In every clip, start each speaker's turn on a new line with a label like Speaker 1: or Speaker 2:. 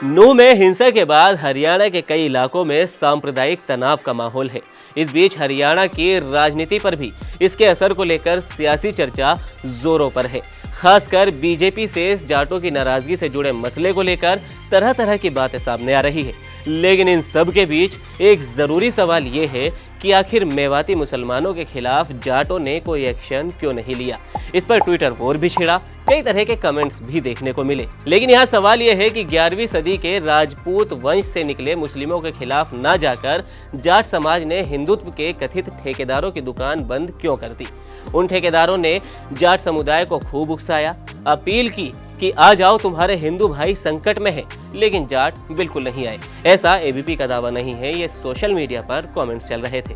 Speaker 1: नूंह में हिंसा के बाद हरियाणा के कई इलाकों में सांप्रदायिक तनाव का माहौल है। इस बीच हरियाणा की राजनीति पर भी इसके असर को लेकर सियासी चर्चा जोरों पर है। खासकर बीजेपी से जाटों की नाराजगी से जुड़े मसले को लेकर तरह तरह की बातें सामने आ रही है। लेकिन इन सब के बीच एक जरूरी सवाल ये है कि आखिर मेवाती मुसलमानों के खिलाफ जाटों ने कोई एक्शन क्यों नहीं लिया। इस पर ट्विटर वॉर भी छिड़ा, कई तरह के कमेंट्स भी देखने को मिले। लेकिन यहाँ सवाल यह है कि 11वीं सदी के राजपूत वंश से निकले मुस्लिमों के खिलाफ ना जाकर जाट समाज ने हिंदुत्व के कथित ठेकेदारों की दुकान बंद क्यों कर दी। उन ठेकेदारों ने जाट समुदाय को खूब उकसाया, अपील की कि आ जाओ तुम्हारे हिंदू भाई संकट में हैं, लेकिन जाट बिल्कुल नहीं आए। ऐसा एबीपी का दावा नहीं है, ये सोशल मीडिया पर कमेंट्स चल रहे थे।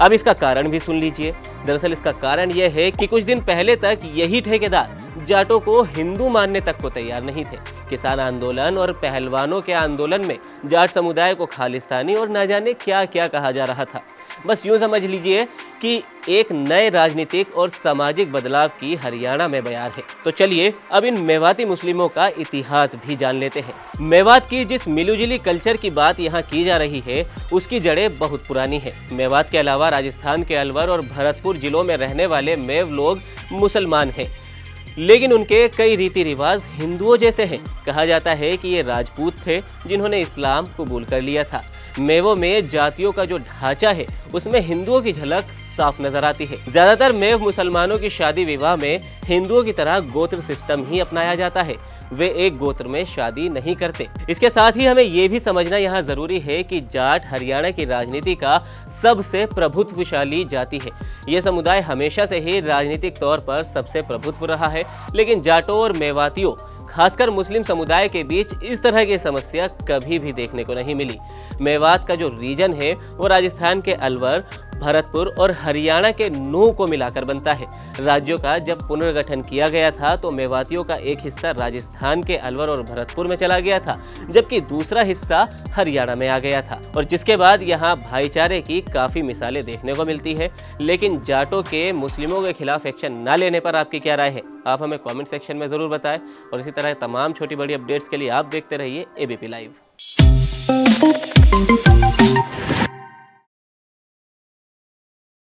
Speaker 1: अब इसका कारण भी सुन लीजिए। दरअसल इसका कारण यह है कि कुछ दिन पहले तक यही ठेकेदार जाटों को हिंदू मानने तक को तैयार नहीं थे। किसान आंदोलन और पहलवानों के आंदोलन में जाट समुदाय को खालिस्तानी और न जाने क्या क्या कहा जा रहा था। बस यूं समझ लीजिए कि एक नए राजनीतिक और सामाजिक बदलाव की हरियाणा में बयार है। तो चलिए अब इन मेवाती मुस्लिमों का इतिहास भी जान लेते हैं। मेवात की जिस मिलीजुली कल्चर की बात यहाँ की जा रही है उसकी जड़ें बहुत पुरानी है। मेवात के अलावा राजस्थान के अलवर और भरतपुर जिलों में रहने वाले मेव लोग मुसलमान हैं, लेकिन उनके कई रीति रिवाज हिंदुओं जैसे हैं। कहा जाता है कि ये राजपूत थे जिन्होंने इस्लाम कबूल कर लिया था। मेवों में जातियों का जो ढांचा है उसमें हिंदुओं की झलक साफ नजर आती है। ज्यादातर मेव मुसलमानों की शादी विवाह में हिंदुओं की तरह गोत्र सिस्टम ही अपनाया जाता है। वे एक गोत्र में शादी नहीं करते। इसके साथ ही हमें ये भी समझना यहाँ जरूरी है कि जाट हरियाणा की राजनीति का सबसे प्रभुत्वशाली जाति है। ये समुदाय हमेशा से ही राजनीतिक तौर पर सबसे प्रभुत्व रहा है, लेकिन जाटों और मेवातियों खासकर मुस्लिम समुदाय के बीच इस तरह की समस्या कभी भी देखने को नहीं मिली। मेवात का जो रीजन है वो राजस्थान के अलवर, भरतपुर और हरियाणा के नूंह को मिलाकर बनता है। राज्यों का जब पुनर्गठन किया गया था तो मेवातियों का एक हिस्सा राजस्थान के अलवर और भरतपुर में चला गया था, जबकि दूसरा हिस्सा हरियाणा में आ गया था, और जिसके बाद यहाँ भाईचारे की काफ़ी मिसालें देखने को मिलती है। लेकिन जाटों के मुस्लिमों के खिलाफ एक्शन न लेने पर आपकी क्या राय है? आप हमें कमेंट सेक्शन में ज़रूर बताएं, और इसी तरह तमाम छोटी बड़ी अपडेट्स के लिए आप देखते रहिए एबीपी लाइव।